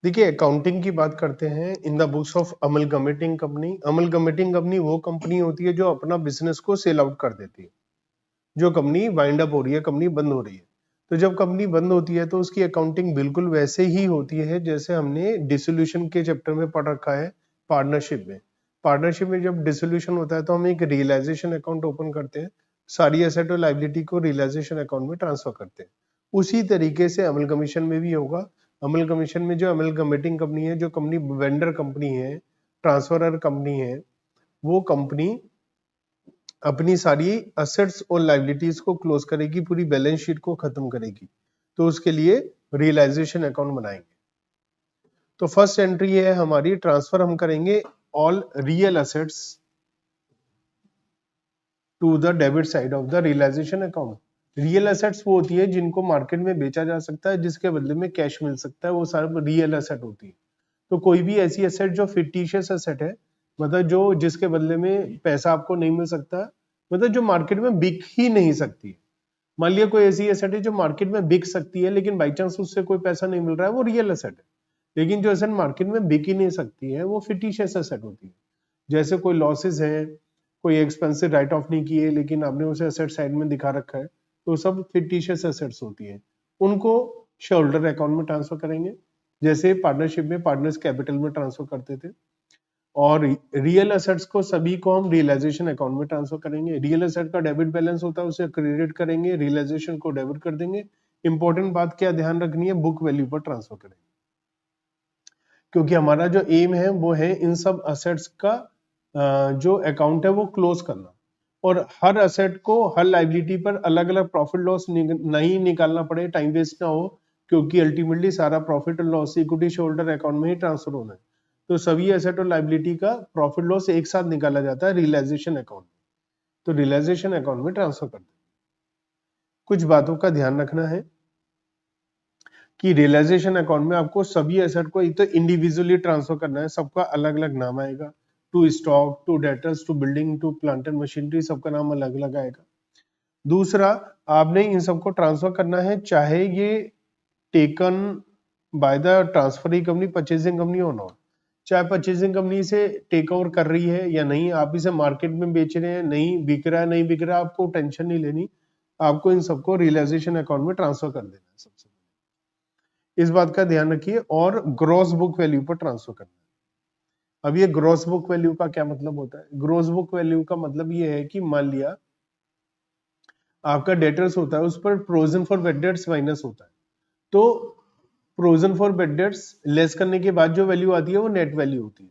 देखिए अकाउंटिंग की बात करते हैं इन the books of amalgamating company. Amalgamating company वो कंपनी होती है जो अपना बिजनेस को सेल आउट कर देती है। जो कंपनी वाइंड अप हो रही है, कंपनी बंद हो रही है, तो जब कंपनी बंद होती है तो उसकी अकाउंटिंग बिल्कुल वैसे ही होती है जैसे हमने डिसोल्यूशन के चैप्टर में पढ़ रखा है। पार्टनरशिप में जब डिसोल्यूशन होता है तो हम एक रियलाइजेशन अकाउंट ओपन करते हैं, सारी एसेट और लाइबिलिटी को रियलाइजेशन अकाउंट में ट्रांसफर करते हैं। उसी तरीके से अमलगमीशन में भी होगा। अमलगमीशन में जो अमलगमेटिंग कंपनी है, जो कंपनी वेंडर कंपनी है, ट्रांसफरर कंपनी है, वो कंपनी अपनी सारी असेट्स और लाइबिलिटीज को क्लोज करेगी, पूरी बैलेंस शीट को खत्म करेगी, तो उसके लिए रियलाइजेशन अकाउंट बनाएंगे। तो फर्स्ट एंट्री है हमारी, ट्रांसफर हम करेंगे all real assets to the debit side of the realisation account. Real assets वो होती है जिनको मार्केट में बेचा जा सकता है, जिसके बदले में कैश मिल सकता है, वो सारा रियल असेट होती है। तो कोई भी ऐसी एसेट जो फिक्टिशियस एसेट है, मतलब जो जिसके बदले में पैसा आपको नहीं मिल सकता, मतलब जो मार्केट में बिक ही नहीं सकती। मान लिया कोई ऐसी एसेट है जो मार्केट में बिक सकती है लेकिन बाई चांस उससे कोई पैसा नहीं मिल रहा है, वो रियल एसेट है। लेकिन जो एसेट मार्केट में बिक ही नहीं सकती है वो फिक्टिशियस एसेट होती है। जैसे कोई लॉसेस है, कोई एक्सपेंसिव राइट ऑफ नहीं किए लेकिन आपने उसे एसेट साइड में दिखा रखा है, तो सब फिक्टिशियस एसेट्स होती है। उनको शेयर होल्डर अकाउंट में ट्रांसफर करेंगे, जैसे पार्टनरशिप में पार्टनर्स कैपिटल में ट्रांसफर करते थे। और रियल एसेट्स को सभी को हम रियलाइजेशन अकाउंट में ट्रांसफर करेंगे। रियल एसेट का डेबिट बैलेंस होता है, उसे क्रेडिट करेंगे, रियलाइजेशन को डेबिट कर देंगे। इंपॉर्टेंट बात क्या ध्यान रखनी है, बुक वैल्यू पर ट्रांसफर करेंगे, क्योंकि हमारा जो एम है वो है इन सब असेट्स का जो अकाउंट है वो क्लोज करना, और हर असेट को हर लाइबिलिटी पर अलग अलग प्रॉफिट लॉस नहीं निकालना पड़े, टाइम वेस्ट ना हो, क्योंकि अल्टीमेटली सारा प्रॉफिट और लॉस इक्विटी शेयरहोल्डर अकाउंट में ही ट्रांसफर होना है। तो सभी एसेट और लाइबिलिटी का प्रॉफिट लॉस एक साथ निकाला जाता है रियलाइजेशन अकाउंट में, तो रियलाइजेशन अकाउंट में ट्रांसफर कर दें। कुछ बातों का ध्यान रखना है कि रियलाइजेशन अकाउंट में आपको सभी एसेट को एक तो इंडिविजुअली ट्रांसफर करना है, सबका अलग अलग नाम आएगा, to stock, to debtors, to building, to plant and machinery, सबका नाम अलग अलग आएगा। दूसरा, आपने इन सबको ट्रांसफर करना है, चाहे ये taken by the transferee company, purchasing company हो ना, चाहे परचेजिंग कंपनी से टेक ओवर कर रही है या नहीं, आप इसे मार्केट में बेच रहे हैं, नहीं बिक रहा है, नहीं बिक रहा है, आपको टेंशन नहीं लेनी, आपको इन सबको रियलाइजेशन अकाउंट में ट्रांसफर कर देना है सबसे पहले, इस बात का ध्यान रखिए। और ग्रॉस बुक वैल्यू पर ट्रांसफर करना है। अब ये ग्रॉस बुक वैल्यू का क्या मतलब होता है? ग्रॉस बुक वैल्यू का मतलब ये है कि मान लिया आपका डेटर्स होता है, उस पर provision for bad debts minus होता है, तो provision for bad debts less करने के बाद जो वैल्यू आती है वो नेट वैल्यू होती है,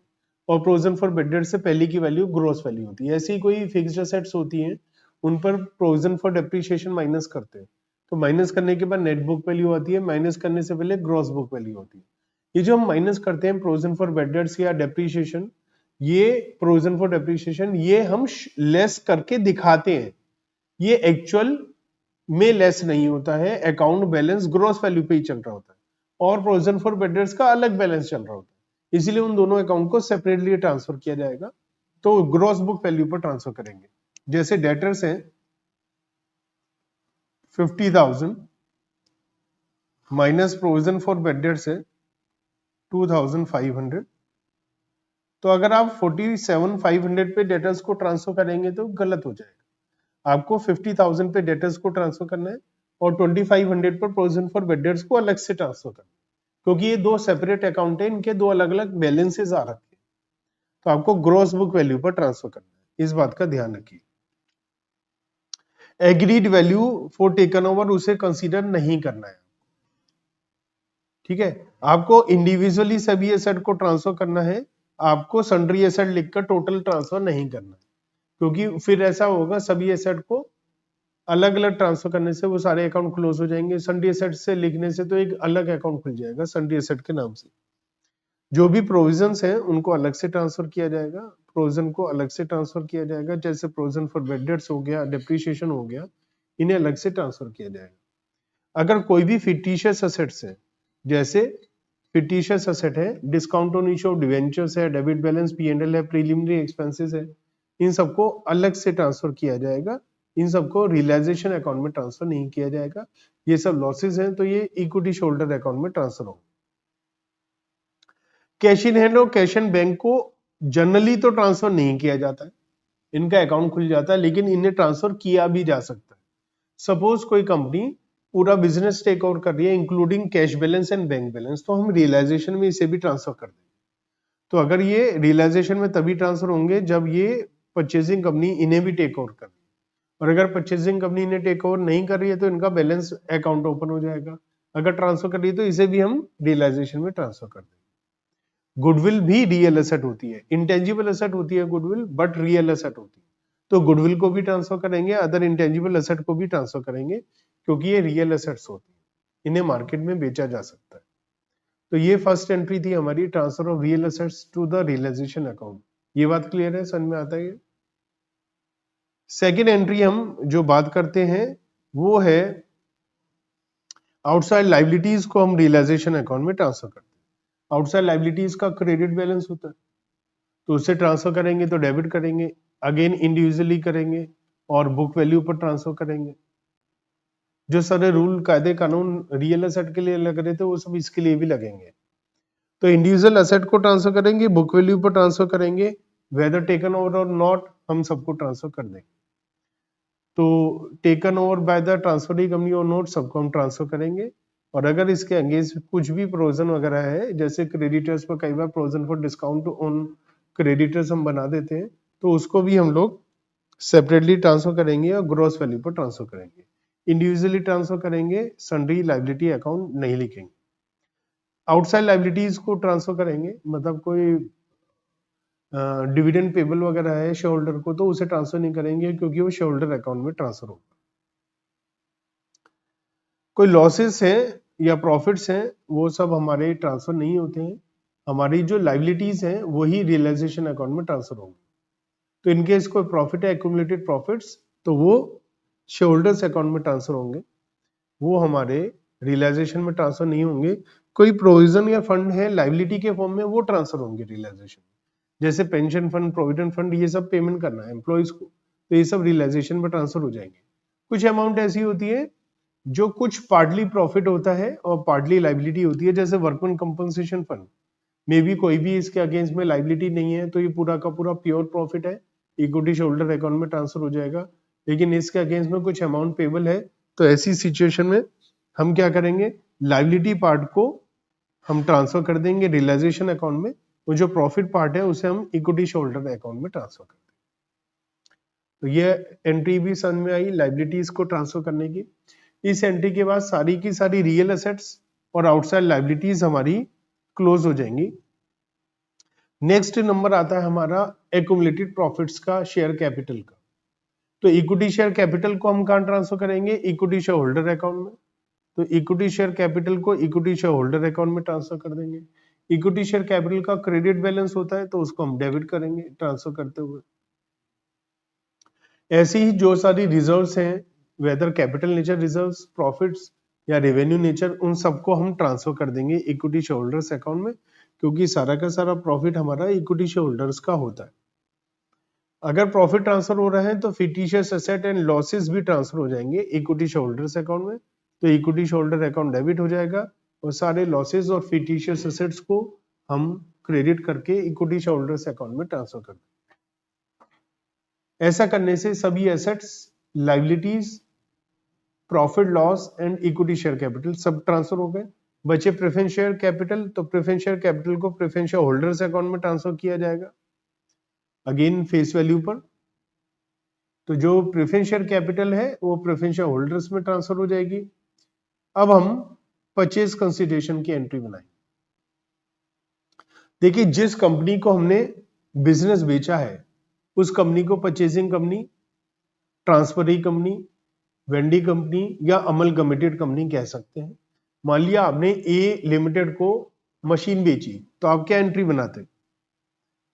और प्रोविजन फॉर बैड डेट्स से पहले की वैल्यू ग्रॉस वैल्यू होती है। ऐसी कोई फिक्स्ड एसेट्स होती हैं, उन पर प्रोविजन फॉर डेप्रिसिएशन माइनस करते हैं, तो माइनस करने के बाद नेट बुक वैल्यू आती है, माइनस करने से पहले ग्रॉस बुक वैल्यू होती है। ये जो हम माइनस करते हैं प्रोविजन फॉर बैड डेट्स या डेप्रिसिएशन, ये प्रोविजन फॉर डेप्रिसिएशन ये हम लेस करके दिखाते हैं, ये एक्चुअल में लेस नहीं होता है, अकाउंट बैलेंस ग्रॉस वैल्यू पे ही चल रहा होता है, और प्रोविजन फॉर बैड डेट्स का अलग बैलेंस चल रहा होता है, इसीलिए उन दोनों अकाउंट को सेपरेटली ट्रांसफर किया जाएगा। तो ग्रॉस बुक वैल्यू पर ट्रांसफर करेंगे, जैसे डेटर्स है 50,000 minus provision for bad debts है 2,500, तो अगर आप 47,500 पे डेटर्स को ट्रांसफर करेंगे तो गलत हो जाएगा। आपको 50,000 पे डेटर्स को ट्रांसफर करना है और 2,500 पर प्रोविजन फॉर बैड डेट्स को अलग से ट्रांसफर करना है, क्योंकि ये दो सेपरेट अकाउंट है, इनके दो अलग अलग बैलेंसेस आ रखे हैं, तो आपको ग्रॉस बुक वैल्यू पर ट्रांसफर करना है, इस बात का ध्यान रखिए। Agreed value for taken over उसे कंसीडर नहीं करना है, ठीक है। आपको इंडिविजुअली सभी एसेट को ट्रांसफर करना है, आपको सन्ड्री एसेट लिखकर टोटल ट्रांसफर नहीं करना है, क्योंकि फिर ऐसा होगा सभी एसेट को अलग अलग ट्रांसफर करने से वो सारे अकाउंट क्लोज हो जाएंगे। सन्ड्री एसेट से लिखने से तो एक अलग अकाउंट खुल जाएगा सन्ड्री एसेट के नाम से। जो भी प्रोविजंस हैं उनको अलग से ट्रांसफर किया जाएगा, प्रोविजन को अलग से ट्रांसफर किया जाएगा, जैसे प्रोविजन फॉर बैड डेट्स हो गया, डेप्रिसिएशन हो गया, इन्हें अलग से ट्रांसफर किया जाएगा। अगर कोई भी फिक्टिशियस एसेट्स है, जैसे फिक्टिशियस एसेट है, discount on issue of debentures है, डेबिट बैलेंस P&L है, प्रीलिमिनरी एक्सपेंसेस है, इन सबको अलग से ट्रांसफर किया जाएगा, इन सबको रियलाइजेशन अकाउंट में ट्रांसफर नहीं किया जाएगा। ये सब लॉसेस हैं तो ये इक्विटी शोल्डर अकाउंट में ट्रांसफर होगा। कैश इन हैंड और कैश एंड बैंक को जनरली तो ट्रांसफर नहीं किया जाता है, इनका अकाउंट खुल जाता है, लेकिन इन्हें ट्रांसफर किया भी जा सकता है। सपोज कोई कंपनी पूरा बिजनेस टेक ओवर कर रही है including cash balance and bank balance, तो हम रियलाइजेशन में इसे भी ट्रांसफर कर देंगे। तो अगर ये रियलाइजेशन में तभी ट्रांसफर होंगे जब ये परचेजिंग कंपनी इन्हें भी टेक ओवर कर रही है, और अगर परचेजिंग कंपनी इन्हें टेक ओवर नहीं कर रही है तो इनका बैलेंस अकाउंट ओपन हो जाएगा। अगर ट्रांसफर कर रही है तो इसे भी हम रियलाइजेशन में ट्रांसफर कर देंगे। गुडविल भी रियल एसेट होती है, इंटेंजिबल एसेट होती है गुडविल, बट रियल एसेट होती है। तो गुडविल को भी ट्रांसफर करेंगे, अदर इंटेंजिबल एसेट को भी ट्रांसफर करेंगे, क्योंकि ये रियल एसेट्स होती है, इन्हें मार्केट में बेचा जा सकता है। तो ये फर्स्ट एंट्री थी हमारी, transfer of real assets to the realisation account. ये बात क्लियर है, समझ में आता है? सेकेंड एंट्री हम जो बात करते हैं वो है आउटसाइड लाइबिलिटीज को हम रियलाइजेशन अकाउंट में ट्रांसफर करते हैं। आउटसाइड लाइबिलिटीज का क्रेडिट बैलेंस होता है, तो उससे ट्रांसफर करेंगे तो डेबिट करेंगे, अगेन इंडिविजुअली करेंगे और बुक वैल्यू पर ट्रांसफर करेंगे। जो सारे रूल कायदे कानून रियल एसेट के लिए लग रहे थे वो सब इसके लिए भी लगेंगे। तो इंडिविजुअल एसेट को ट्रांसफर करेंगे, बुक वैल्यू पर ट्रांसफर करेंगे, वेदर टेकन ओवर और नॉट हम सबको ट्रांसफर कर देंगे। तो taken over by the transferring company और नोट सबको हम ट्रांसफर करेंगे, और अगर इसके अगेंस्ट कुछ भी प्रोविजन वगैरह है, जैसे क्रेडिटर्स पर कई बार provision for discount on creditors हम बना देते हैं, तो उसको भी हम लोग सेपरेटली ट्रांसफर करेंगे और ग्रॉस वैल्यू पर ट्रांसफर करेंगे। इंडिविजुअली ट्रांसफर करेंगे, सन्ड्री लाइबिलिटी अकाउंट नहीं लिखेंगे। आउटसाइड लाइबिलिटीज को ट्रांसफर करेंगे, मतलब कोई डिविडेंड पेबल वगैरह है शेयर होल्डर को, तो उसे ट्रांसफर नहीं करेंगे क्योंकि वो शेयर होल्डर अकाउंट में ट्रांसफर होगा। कोई लॉसेस है या प्रॉफिट्स हैं वो सब हमारे ट्रांसफर नहीं होते हैं, हमारी जो लाइबिलिटीज हैं वही रियलाइजेशन अकाउंट में ट्रांसफर होंगे। तो इनकेस कोई प्रॉफिट है एक्यूमुलेटेड प्रॉफिट्स, तो वो शेयर होल्डर्स अकाउंट में ट्रांसफर होंगे, वो हमारे रियलाइजेशन में ट्रांसफर नहीं होंगे। कोई प्रोविजन या फंड है लाइबिलिटी के फॉर्म में, वो ट्रांसफर होंगे रियलाइजेशन में, जैसे पेंशन फंड, प्रोविडेंट फंड, ये सब पेमेंट करना है एम्प्लॉइज को, तो ये सब रियलाइजेशन में ट्रांसफर हो जाएंगे। कुछ अमाउंट ऐसी होती है जो कुछ पार्टली प्रॉफिट होता है और पार्टली लाइबिलिटी होती है, जैसे वर्कमैन कंपनसेशन फंड में भी कोई भी इसके अगेंस्ट में लाइबिलिटी नहीं है, तो ये पूरा का पूरा प्योर प्रॉफिट है, इक्विटी शेयरहोल्डर अकाउंट में ट्रांसफर हो जाएगा। लेकिन इसके अगेंस्ट में कुछ अमाउंट पेबल है, तो ऐसी सिचुएशन में हम क्या करेंगे, लाइबिलिटी पार्ट को हम ट्रांसफर कर देंगे रियलाइजेशन अकाउंट में, वो जो प्रॉफिट पार्ट है उसे हम इक्विटी शेयरहोल्डर अकाउंट में ट्रांसफर कर देंगे। तो ये एंट्री भी समझ में आई लाइबिलिटीज को ट्रांसफर करने की। इस एंट्री के बाद सारी की सारी रियल एसेट्स और आउटसाइड लाइबिलिटीज हमारी क्लोज हो जाएंगी। नेक्स्ट नंबर आता है हमारा एक्यूमुलेटेड प्रॉफिट्स का, शेयर कैपिटल का। तो इक्विटी शेयर कैपिटल को हम कहां ट्रांसफर करेंगे, इक्विटी शेयर होल्डर अकाउंट में। तो इक्विटी शेयर कैपिटल को इक्विटी शेयर होल्डर अकाउंट में ट्रांसफर कर देंगे। इक्विटी शेयर कैपिटल का क्रेडिट बैलेंस होता है, तो उसको हम डेबिट करेंगे ट्रांसफर करते हुए। ऐसे ही जो सारी रिजर्व्स हैं, whether capital nature reserves, profits या रेवेन्यू नेचर, उन सबको हम ट्रांसफर कर देंगे इक्विटी शेयर होल्डर्स अकाउंट में, क्योंकि सारा का सारा प्रॉफिट हमारा इक्विटी शेयर होल्डर्स का होता है। अगर प्रॉफिट ट्रांसफर हो रहा है तो फिक्टिशियस एसेट एंड लॉसेस भी ट्रांसफर हो जाएंगे इक्विटी शेयर होल्डर्स अकाउंट में, तो equity share holder account debit हो जाएगा, और सारे लॉसेस और फिक्टिशियस एसेट्स को हम क्रेडिट करके इक्विटी शेयर होल्डर्स अकाउंट में ट्रांसफर कर देंगे। ऐसा करने से सभी assets, liabilities, profit loss and equity share capital सब ट्रांसफर हो गए। बचे प्रेफरेंस शेयर कैपिटल, तो प्रेफरेंस शेयर कैपिटल को प्रेफरेंस शेयर होल्डर्स अकाउंट में ट्रांसफर किया जाएगा, अगेन फेस वैल्यू पर। तो जो प्रेफरेंस शेयर कैपिटल है वो प्रेफरेंस शेयर होल्डर्स में ट्रांसफर हो जाएगी। अब हम परचेज कंसीडरेशन की एंट्री बनाएंगे। देखिए, जिस कंपनी को हमने बिजनेस बेचा है उस कंपनी को purchasing company, transferee company, Wendy company या अमलगमेटेड कंपनी कह सकते हैं। मान लिया आपने ए लिमिटेड को मशीन बेची, तो आप क्या एंट्री बनाते,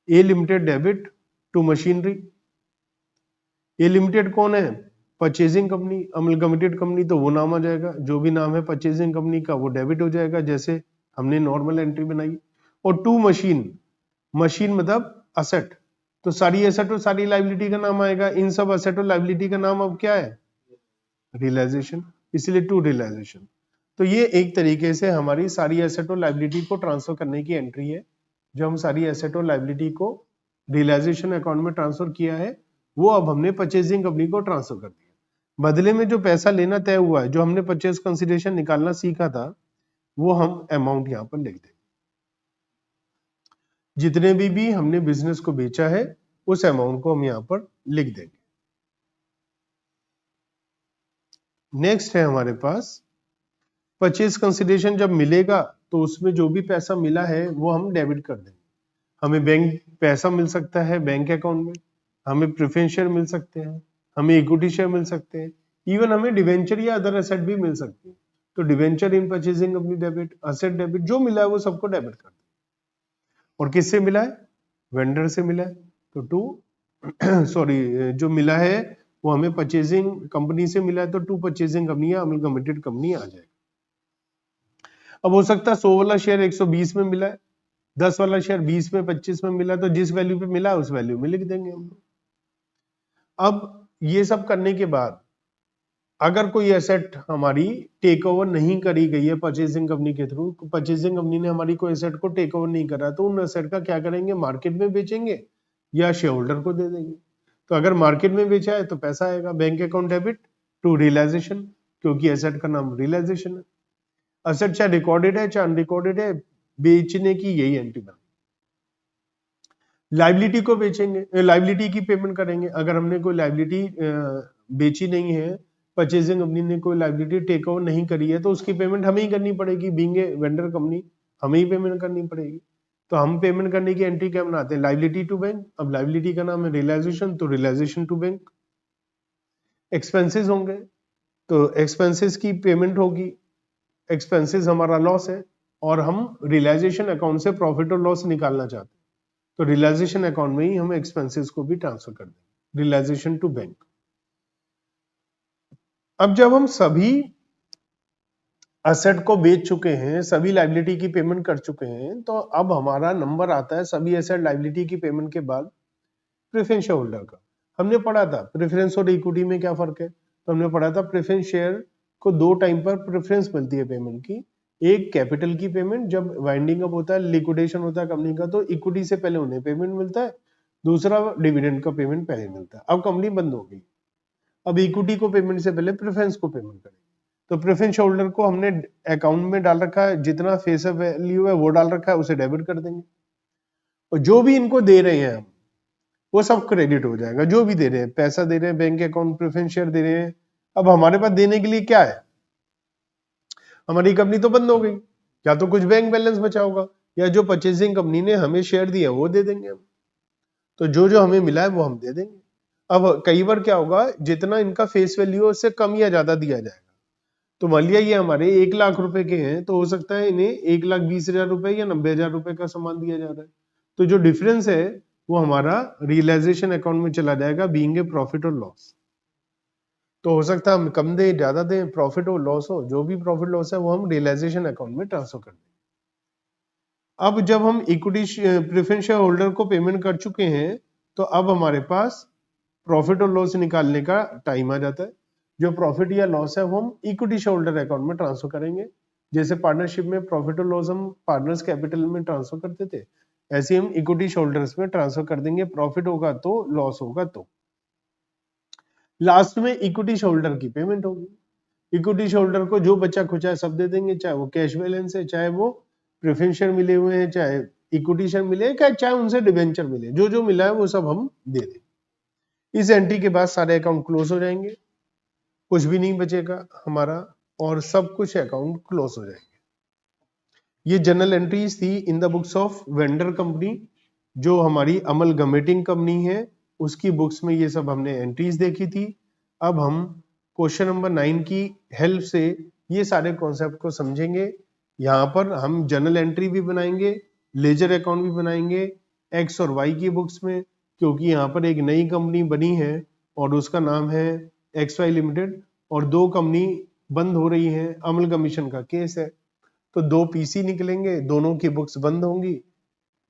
A limited debit to machinery. A limited कौन है, परचेजिंग कंपनी, अमलगमेटेड कंपनी तो वो नाम आ जाएगा, जो भी नाम है परचेजिंग कंपनी का वो डेबिट हो जाएगा, जैसे हमने नॉर्मल एंट्री बनाई। और टू मशीन, मशीन मतलब असेट, तो सारी एसेट और सारी लाइबिलिटी का नाम आएगा, इन सब एसेट और लाइबिलिटी का नाम अब क्या है, रियलाइजेशन, इसलिए टू रियलाइजेशन। तो ये एक तरीके से हमारी सारी एसेट और लाइबिलिटी को ट्रांसफर करने की एंट्री है। जो हम सारी एसेट और लाइबिलिटी को रियलाइजेशन अकाउंट में ट्रांसफर किया है वो अब हमने परचेजिंग कंपनी को ट्रांसफर कर दिया। बदले में जो पैसा लेना तय हुआ है, जो हमने परचेज कंसिडरेशन निकालना सीखा था, वो हम अमाउंट यहां पर लिख देंगे। जितने भी हमने बिजनेस को बेचा है उस अमाउंट को हम यहां पर लिख देंगे। नेक्स्ट है हमारे पास परचेज कंसिडरेशन। जब मिलेगा तो उसमें जो भी पैसा मिला है वो हम डेबिट कर देंगे। हमें बैंक पैसा मिल सकता है बैंक अकाउंट में, हमें प्रेफरेंस शेयर मिल सकते हैं, हमें इक्विटी शेयर मिल सकते हैं, इवन हमें डिवेंचर या अदर एसेट भी मिल सकती है। तो डिवेंचर इन purchasing company debit, asset debit, जो मिला है वो सबको डेबिट कर दें। और किससे मिला है? वेंडर से मिला है, तो टू सॉरी जो मिला है वो हमें परचेजिंग कंपनी से मिला है, तो टू परचेजिंग कंपनी या अमलगमेटेड कंपनी आ जाएगा। अब हो सकता है 100 वाला शेयर 120 में मिला है, 10 वाला शेयर 20 में, 25 में मिला, तो जिस वैल्यू पे मिला उस वैल्यू में लिख देंगे हम। अब ये सब करने के बाद अगर कोई एसेट हमारी टेक ओवर नहीं करी गई है परचेजिंग कंपनी के थ्रू, परचेजिंग कंपनी ने हमारी कोई एसेट को टेक ओवर नहीं करा, तो उन एसेट का क्या करेंगे? मार्केट में बेचेंगे या शेयर होल्डर को दे देंगे। तो अगर मार्केट में बेचा है तो पैसा आएगा bank account debit to realisation, क्योंकि एसेट का नाम रियलाइजेशन है। एसेट चाहे रिकॉर्डेड है चाहे अनरिकॉर्डेड है, बेचने की यही एंट्री बन। लाइबिलिटी को बेचेंगे, लाइबिलिटी की पेमेंट करेंगे। अगर हमने कोई लाइबिलिटी बेची नहीं है, परचेजिंग कंपनी ने कोई लाइबिलिटी टेक ओवर नहीं करी है, तो उसकी पेमेंट हमें ही करनी पड़ेगी। बीइंग ए वेंडर कंपनी हमें ही पेमेंट करनी पड़ेगी। तो हम पेमेंट करने की एंट्री क्या बनाते हैं? Liability to bank. अब लाइबिलिटी का नाम है रियलाइजेशन, तो रियलाइजेशन टू बैंक। एक्सपेंसेस होंगे तो एक्सपेंसेस की पेमेंट होगी। एक्सपेंसेस हमारा लॉस है और हम रियलाइजेशन अकाउंट से प्रॉफिट और लॉस निकालना चाहते हैं, तो रियलाइजेशन अकाउंट में ही हम एक्सपेंसेस को भी ट्रांसफर कर देंगे, रियलाइजेशन टू बैंक। अब जब हम सभी एसेट को बेच चुके हैं, सभी लायबिलिटी की पेमेंट कर चुके हैं, तो अब हमारा नंबर आता है सभी एसेट लायबिलिटी की पेमेंट के बाद प्रेफरेंस शेयर होल्डर का। हमने पढ़ा था प्रेफरेंस और इक्विटी में क्या फर्क है, तो हमने पढ़ा था प्रेफरेंस शेयर को दो टाइम पर प्रेफरेंस मिलती है पेमेंट की। एक कैपिटल की पेमेंट जब वाइंडिंग अप होता है, लिक्विडेशन होता है कंपनी का, तो इक्विटी से पहले उन्हें पेमेंट मिलता है। दूसरा डिविडेंड का पेमेंट पहले मिलता है। अब कंपनी बंद हो गई, अब इक्विटी को पेमेंट से पहले प्रेफरेंस को पेमेंट करेंगे। तो प्रेफरेंस होल्डर को हमने अकाउंट में डाल रखा है, जितना फेस वैल्यू है वो डाल रखा है, उसे डेबिट कर देंगे। और जो भी इनको दे रहे हैं हम, वो सब क्रेडिट हो जाएगा। जो भी दे रहे हैं, पैसा दे रहे हैं, बैंक अकाउंट प्रेफरेंस शेयर दे रहे हैं, अब हमारे पास देने के लिए क्या है? हमारी कंपनी तो बंद हो गई, या तो कुछ बैंक बैलेंस बचा होगा, या जो परचेजिंग कंपनी ने हमें शेयर दिया वो दे देंगे हम। तो जो जो हमें मिला है वो हम दे देंगे। अब कई बार क्या होगा, जितना इनका फेस वैल्यू है उससे कम या ज्यादा दिया जाएगा। तो मान लिया ये हमारे 1 लाख रुपए के हैं, तो हो सकता है इन्हें 1,20,000 रुपए या 90,000 रुपए का सामान दिया जा रहा है। तो जो डिफरेंस है वो हमारा रियलाइजेशन अकाउंट में चला जाएगा, बीइंग ए प्रॉफिट और लॉस। तो हो सकता है हम कम दें ज्यादा दें, प्रॉफिट हो लॉस हो, जो भी प्रॉफिट लॉस है वो हम रियलाइजेशन अकाउंट में ट्रांसफर कर दें। अब जब हम इक्विटी प्रेफरेंस शेयर होल्डर को पेमेंट कर चुके हैं, तो अब हमारे पास प्रॉफिट और लॉस निकालने का टाइम आ जाता है। जो प्रॉफिट या लॉस है वो हम इक्विटी शेयर होल्डर अकाउंट में ट्रांसफर करेंगे। जैसे पार्टनरशिप में प्रॉफिट और लॉस हम पार्टनर्स कैपिटल में ट्रांसफर करते थे, ऐसे हम इक्विटी शेयर होल्डर्स में ट्रांसफर कर देंगे। प्रॉफिट होगा तो, लॉस होगा तो। लास्ट में इक्विटी शेयर होल्डर की पेमेंट होगी। इक्विटी शेयर होल्डर को जो बचा खुचा है सब दे देंगे, चाहे वो कैश बैलेंस है, चाहे वो प्रेफरेंस शेयर मिले हुए हैं, चाहे इक्विटी शेयर मिले, चाहे उनसे डिवेंचर मिले, जो जो मिला है वो सब हम दे दें। इस एंट्री के बाद सारे अकाउंट क्लोज हो जाएंगे, कुछ भी नहीं बचेगा हमारा, और सब कुछ अकाउंट क्लोज हो जाएंगे। ये जनरल एंट्रीज थी इन the books of vendor company, जो हमारी अमलगमेटिंग कंपनी है उसकी बुक्स में ये सब हमने एंट्रीज देखी थी। अब हम क्वेश्चन नंबर 9 की हेल्प से ये सारे कॉन्सेप्ट को समझेंगे। यहाँ पर हम जनरल एंट्री भी बनाएंगे, लेजर अकाउंट भी बनाएंगे एक्स और वाई की बुक्स में, क्योंकि यहाँ पर एक नई कंपनी बनी है और उसका नाम है एक्स वाई लिमिटेड, और दो कंपनी बंद हो रही है, अमल कमीशन का केस है, तो दो पीसी निकलेंगे, दोनों की बुक्स बंद होंगी,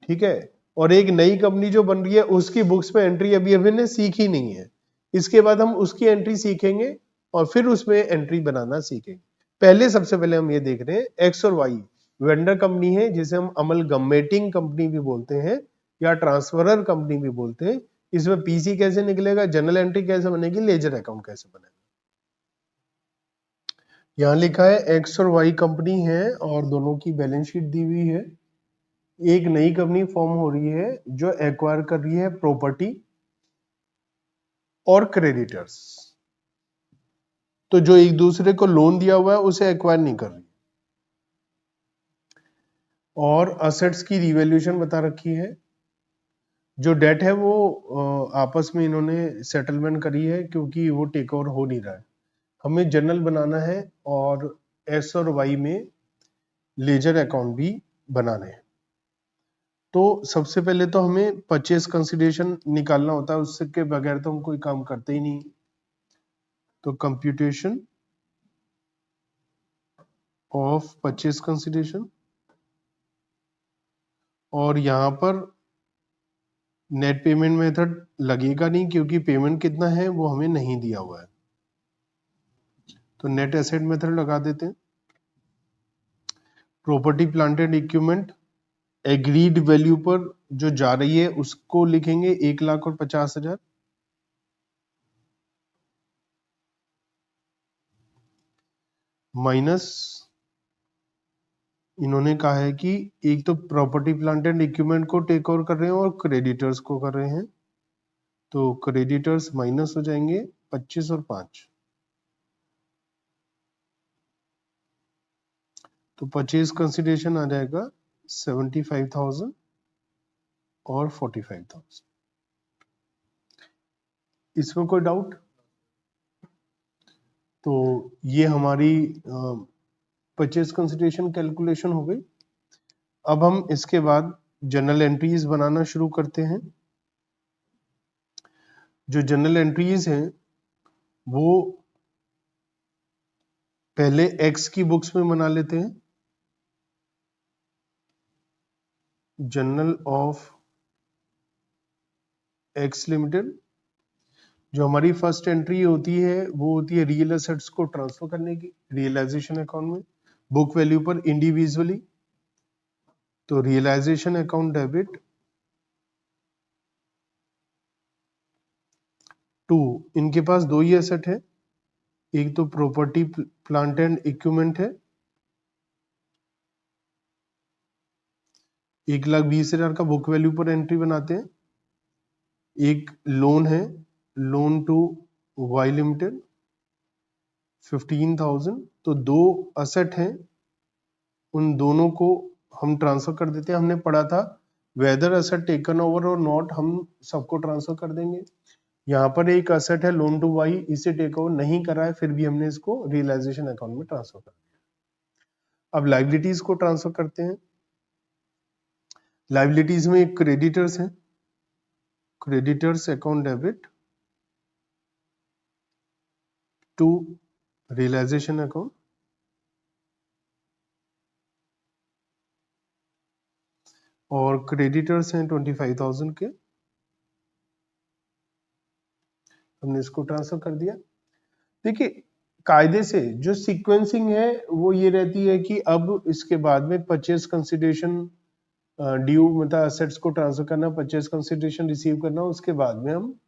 ठीक है। और एक नई कंपनी जो बन रही है उसकी बुक्स में एंट्री अभी हमने सीखी नहीं है, इसके बाद हम उसकी एंट्री सीखेंगे और फिर उसमें एंट्री बनाना सीखेंगे। पहले सबसे पहले हम ये देख रहे हैं एक्स और वाई, वेंडर कंपनी है जिसे हम अमलगमेटिंग कंपनी भी बोलते हैं या ट्रांसफरर कंपनी भी बोलते हैं। इसमें पीसी कैसे निकलेगा, जनरल एंट्री कैसे बनेगी, लेजर अकाउंट कैसे बनेगा। यहाँ लिखा है एक्स और वाई कंपनी है और दोनों की बैलेंस शीट दी हुई है। एक नई कंपनी फॉर्म हो रही है जो एक्वायर कर रही है प्रॉपर्टी और क्रेडिटर्स। तो जो एक दूसरे को लोन दिया हुआ है उसे एक्वायर नहीं कर रही। और असेट्स की रिवैल्यूएशन बता रखी है। जो डेट है वो आपस में इन्होंने सेटलमेंट करी है क्योंकि वो टेक ओवर हो नहीं रहा है। हमें जर्नल बनाना है और एस और वाई में लेजर अकाउंट भी बनाने हैं। तो सबसे पहले तो हमें परचेज कंसिडरेशन निकालना होता है, उसके बगैर तो हम कोई काम करते ही नहीं। तो कंप्यूटेशन ऑफ परचेज कंसिडरेशन, और यहां पर नेट पेमेंट मेथड लगेगा नहीं क्योंकि पेमेंट कितना है वो हमें नहीं दिया हुआ है। तो नेट एसेट मेथड लगा देते हैं। Property plant and equipment agreed value पर जो जा रही है उसको लिखेंगे 1,50,000 माइनस इन्होंने कहा है कि एक तो प्रॉपर्टी प्लांट एंड इक्विपमेंट को टेक ओवर कर रहे हैं और क्रेडिटर्स को कर रहे हैं। तो क्रेडिटर्स माइनस हो जाएंगे 25 और 5। तो परचेज कंसिडरेशन आ जाएगा 75,000 और 45,000। इसमें कोई डाउट? तो ये हमारी परचेज कंसिडरेशन कैलकुलेशन हो गई। अब हम इसके बाद जनरल एंट्रीज बनाना शुरू करते हैं। जो जनरल एंट्रीज हैं वो पहले एक्स की बुक्स में बना लेते हैं। General of x limited. जो हमारी फर्स्ट एंट्री होती है वो होती है रियल एसेट्स को ट्रांसफर करने की रियलाइजेशन अकाउंट में बुक वैल्यू पर इंडिविजुअली। तो रियलाइजेशन अकाउंट डेबिट टू, इनके पास दो ही एसेट है, एक तो प्रॉपर्टी प्लांट एंड इक्विपमेंट है 1,20,000 का बुक वैल्यू पर एंट्री बनाते हैं। एक लोन है, लोन टू वाई लिमिटेड 15,000। तो दो असेट हैं, उन दोनों को हम ट्रांसफर कर देते हैं। हमने पढ़ा था वेदर असेट टेकन ओवर और नॉट, हम सबको ट्रांसफर कर देंगे। यहाँ पर एक असेट है लोन टू वाई, इसे टेक ओवर नहीं करा है फिर भी हमने इसको रियलाइजेशन अकाउंट में ट्रांसफर कर दिया। अब लाइबिलिटीज को ट्रांसफर करते हैं। लाइबिलिटीज में एक क्रेडिटर्स है, creditors account debit to realisation account, और क्रेडिटर्स हैं 25,000 के, हमने इसको ट्रांसफर कर दिया। देखिए कायदे से जो सीक्वेंसिंग है वो ये रहती है कि अब इसके बाद में परचेज कंसिडरेशन ड्यू मतलब असेट्स को ट्रांसफर करना, परचेज कंसिडरेशन रिसीव करना, उसके बाद में हम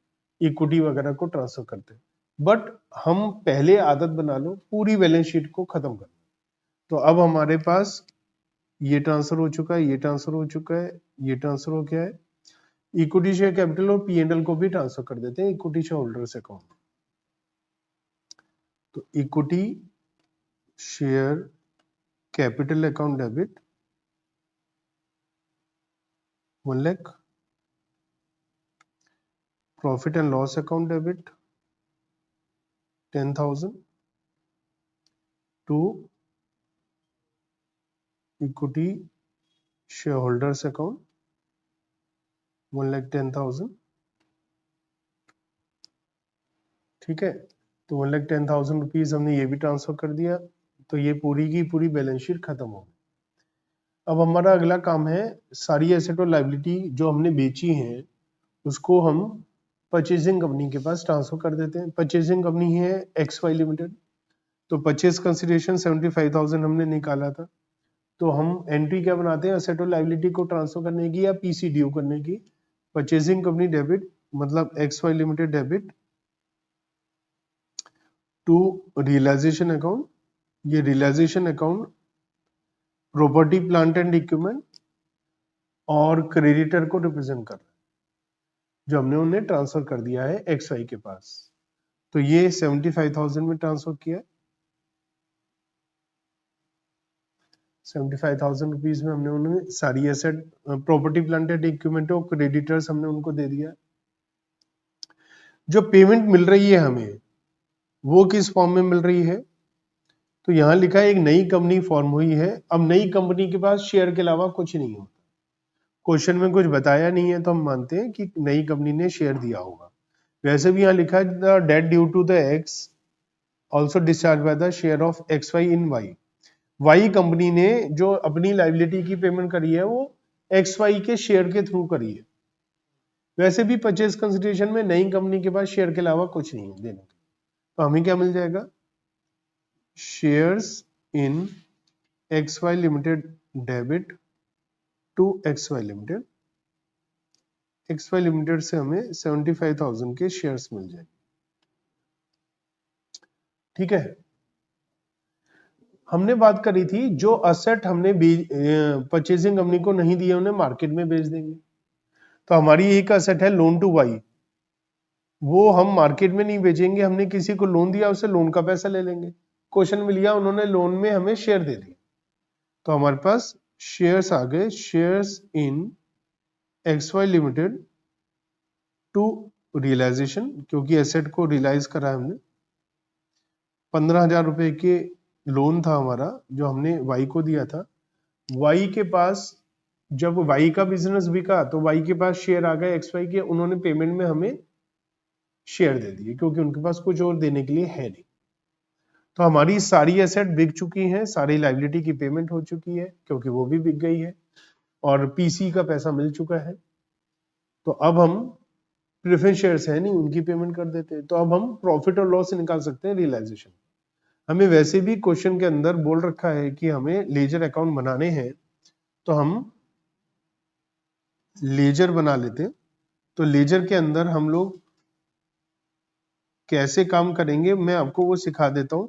इक्विटी वगैरह को ट्रांसफर करते हैं। बट हम पहले आदत बना लो पूरी बैलेंस शीट को खत्म करना। तो अब हमारे पास ये ट्रांसफर हो चुका है, ये ट्रांसफर हो चुका है, ये ट्रांसफर हो गया है। इक्विटी शेयर कैपिटल और P&L को भी ट्रांसफर कर देते हैं इक्विटी शेयर होल्डर्स अकाउंट। तो equity share capital account debit 1 lakh, profit and loss account debit 10,000 to equity share holders account 1,10,000। ठीक है, तो 1,10,000 रुपीज हमने ये भी ट्रांसफर कर दिया। तो ये पूरी की पूरी बैलेंस शीट खत्म हो गई। अब हमारा अगला काम है सारी एसेट और लायबिलिटी जो हमने बेची हैं उसको हम परचेजिंग कंपनी के पास ट्रांसफर कर देते हैं। परचेजिंग कंपनी है एक्स वाई लिमिटेड। तो परचेज कंसिडरेशन 75,000 हमने निकाला था, तो हम एंट्री क्या बनाते हैं, असेट और लायबिलिटी को ट्रांसफर करने की या पीसी ड्यू करने की। परचेजिंग कंपनी डेबिट मतलब X Y limited debit to realisation account, ये realisation account property plant and equipment और क्रेडिटर को रिप्रेजेंट कर रहा है, जो हमने उन्हें ट्रांसफर कर दिया है एक्स वाई के पास। तो ये 75,000 में ट्रांसफर किया है। 75,000 रुपीज में हमने उन्हें सारी asset property plant and equipment और क्रेडिटर्स हमने उनको दे दिया। जो पेमेंट मिल रही है हमें वो किस फॉर्म में मिल रही है, तो यहां लिखा है एक नई कंपनी फॉर्म हुई है। अब नई कंपनी के पास शेयर के अलावा कुछ नहीं होता, क्वेश्चन में कुछ बताया नहीं है तो हम मानते हैं कि नई कंपनी ने शेयर दिया होगा। वैसे भी यहाँ लिखा है the debt due to the X also discharge by the share of X Y in Y. Y company ने जो अपनी लाइबिलिटी की पेमेंट करी है वो एक्स वाई के शेयर के थ्रू करी है। वैसे भी परचेज कंसिडरेशन में नई कंपनी के पास शेयर के अलावा कुछ नहीं है देने के, तो हमें क्या मिल जाएगा, shares in X Y limited debit to X Y limited. X Y limited से हमें 75,000 के शेयर्स मिल जाएंगे। ठीक है, हमने बात करी थी जो असेट हमने परचेजिंग कंपनी को नहीं दिए उन्हें मार्केट में बेच देंगे। तो हमारी एक असेट है लोन टू वाई, वो हम मार्केट में नहीं बेचेंगे, हमने किसी को लोन दिया उसे लोन का पैसा ले लेंगे। क्वेश्चन मिल गया, उन्होंने लोन में हमें शेयर दे दिए, तो हमारे पास शेयर्स आ गए, shares in X Y limited to realisation, क्योंकि एसेट को रियलाइज करा है हमने। 15,000 रुपए के लोन था हमारा जो हमने वाई को दिया था। वाई के पास जब वाई का बिजनेस बिका तो वाई के पास शेयर आ गए एक्स वाई के, उन्होंने पेमेंट में हमें शेयर दे दिए क्योंकि उनके पास कुछ और देने के लिए है नहीं। तो हमारी सारी एसेट बिक चुकी हैं, सारी लायबिलिटी की पेमेंट हो चुकी है क्योंकि वो भी बिक गई है और पीसी का पैसा मिल चुका है। तो अब हम प्रेफरेंस शेयर्स है नहीं उनकी पेमेंट कर देते हैं। तो अब हम प्रॉफिट और लॉस निकाल सकते हैं रियलाइजेशन। हमें वैसे भी क्वेश्चन के अंदर बोल रखा है कि हमें लेजर अकाउंट बनाने हैं, तो हम लेजर बना लेते हैं। तो लेजर के अंदर हम लोग कैसे काम करेंगे मैं आपको वो सिखा देता हूं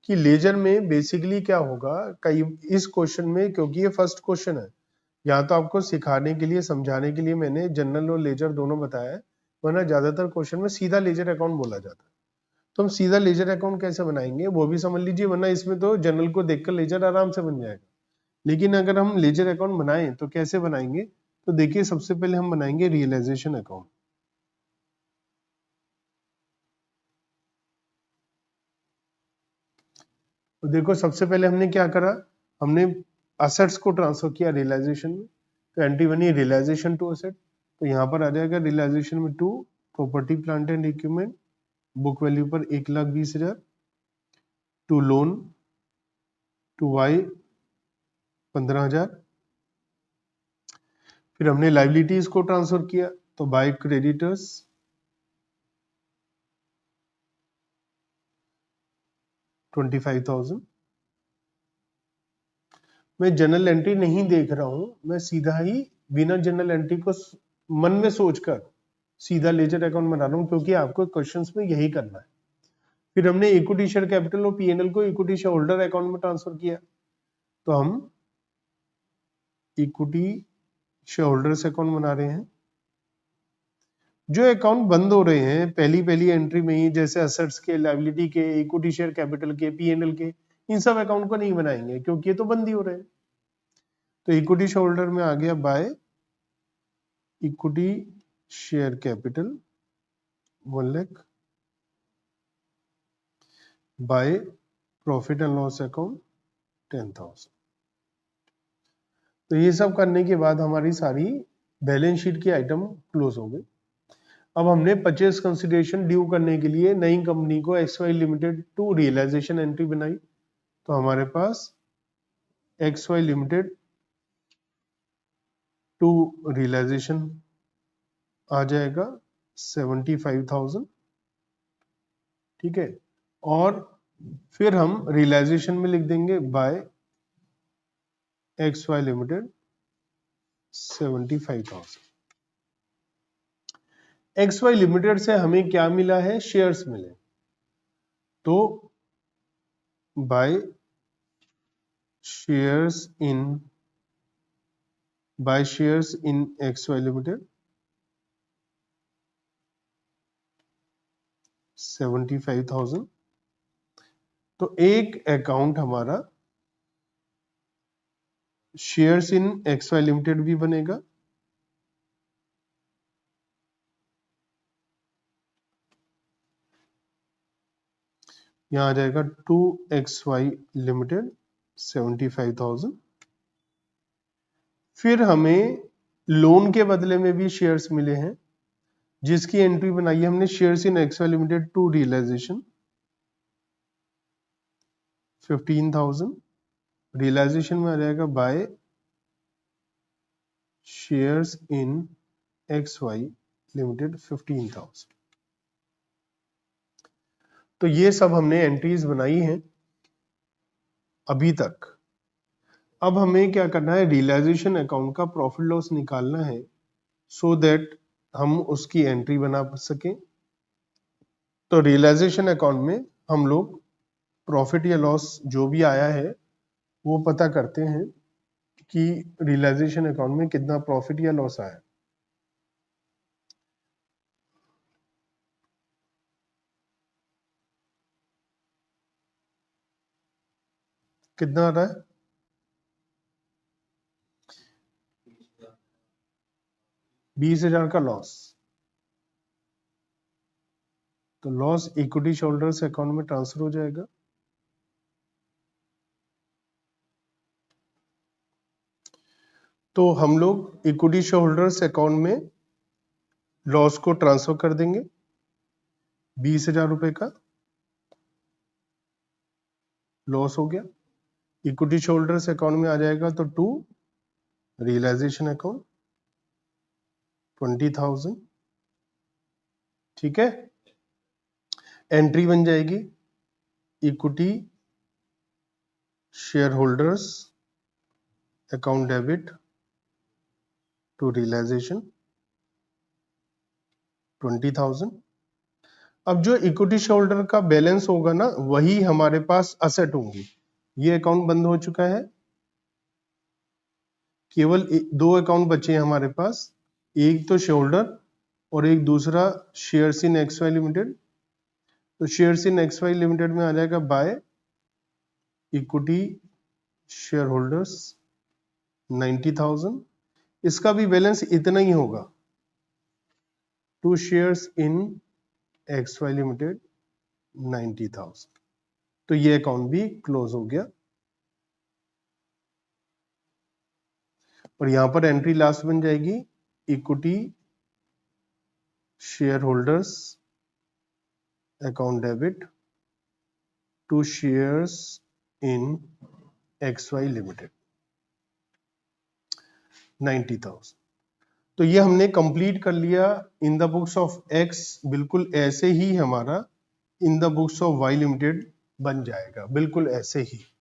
कि लेजर में बेसिकली क्या होगा। कई इस क्वेश्चन में, क्योंकि ये फर्स्ट क्वेश्चन है, यहाँ तो आपको सिखाने के लिए समझाने के लिए मैंने जनरल और लेजर दोनों बताया है, वरना ज्यादातर क्वेश्चन में सीधा लेजर अकाउंट बोला जाता है। तो हम सीधा लेजर अकाउंट कैसे बनाएंगे वो भी समझ लीजिए, वरना इसमें तो जनरल को देखकर लेजर आराम से बन जाएगा। लेकिन अगर हम लेजर अकाउंट बनाएं तो कैसे बनाएंगे, तो देखिए सबसे पहले हम बनाएंगे रियलाइजेशन अकाउंट। तो देखो सबसे पहले हमने क्या करा, हमने असेट्स को ट्रांसफर किया रियलाइजेशन में। तो एंट्री बनी रियलाइजेशन टू असेट, तो यहाँ पर आ जाएगा रियलाइजेशन में to property plant and equipment, book value पर 1,20,000, टू लोन टू वाई 15,000। फिर हमने लाइबिलिटीज को ट्रांसफर किया, तो बाय क्रेडिटर्स 25,000। मैं जनरल एंट्री नहीं देख रहा हूं, मैं सीधा ही बिना जनरल एंट्री को मन में सोचकर सीधा लेजर अकाउंट बना रहा हूं, क्योंकि आपको क्वेश्चंस में यही करना है। फिर हमने इक्विटी शेयर कैपिटल और पीएनएल को इक्विटी शेयर होल्डर अकाउंट में ट्रांसफर किया, तो हम इक्विटी शेयर होल्डर्स अकाउंट बना रहे हैं। जो अकाउंट बंद हो रहे हैं पहली पहली एंट्री में ही, जैसे असेट्स के, लायबिलिटी के, इक्विटी शेयर कैपिटल के, पीएनएल के, इन सब अकाउंट को नहीं बनाएंगे क्योंकि ये तो बंद ही हो रहे हैं। तो इक्विटी शेयर होल्डर में आ गया by equity share capital 1 lakh, by profit and loss account 10,000। तो ये सब करने के बाद हमारी सारी बैलेंस शीट की आइटम क्लोज हो गई। अब हमने परचेज कंसिडरेशन ड्यू करने के लिए नई कंपनी को X Y limited to realisation entry बनाई, तो हमारे पास X Y limited to realisation आ जाएगा 75,000। ठीक है, और फिर हम रियलाइजेशन में लिख देंगे by X Y limited 75,000। X Y limited से हमें क्या मिला है? शेयर्स मिले। तो by shares in X Y limited 75,000। तो एक अकाउंट हमारा shares in X Y limited भी बनेगा, यहां आ जाएगा 2XY लिमिटेड 75,000। फिर हमें लोन के बदले में भी शेयर्स मिले हैं, जिसकी एंट्री बनाई है हमने shares in X Y limited to realisation 15,000। Realisation में आ जाएगा by shares in X Y limited 15,000। तो ये सब हमने एंट्रीज बनाई हैं अभी तक। अब हमें क्या करना है? रियलाइजेशन अकाउंट का प्रॉफिट लॉस निकालना है, सो दैट हम उसकी एंट्री बना सकें। तो रियलाइजेशन अकाउंट में हम लोग प्रॉफिट या लॉस जो भी आया है वो पता करते हैं कि रियलाइजेशन अकाउंट में कितना प्रॉफिट या लॉस आया। कितना आ रहा है? 20,000 का लॉस। तो लॉस इक्विटी शोल्डर्स अकाउंट में ट्रांसफर हो जाएगा। तो हम लोग इक्विटी शोल्डर्स अकाउंट में लॉस को ट्रांसफर कर देंगे, 20,000 रुपए का लॉस हो गया। इक्विटी शोल्डर्स अकाउंट में आ जाएगा तो 2 रियलाइजेशन अकाउंट 20,000। ठीक है, एंट्री बन जाएगी equity share holders account debit to realisation 20,000। अब जो इक्विटी शेयर का बैलेंस होगा ना, वही हमारे पास असेट होंगी। ये अकाउंट बंद हो चुका है, केवल दो अकाउंट बचे हैं हमारे पास, एक तो शेयर होल्डर और एक दूसरा shares in X Y limited. तो shares in X Y limited में आ जाएगा बाय इक्विटी शेयर होल्डर्स 90,000। इसका भी बैलेंस इतना ही होगा, to shares in X Y limited 90,000। तो ये अकाउंट भी क्लोज हो गया। और यहां पर एंट्री लास्ट बन जाएगी equity share holders account debit to shares in X Y limited 90,000। तो ये हमने कंप्लीट कर लिया in the books of X. बिल्कुल ऐसे ही हमारा in the books of Y limited बन जाएगा, बिल्कुल ऐसे ही।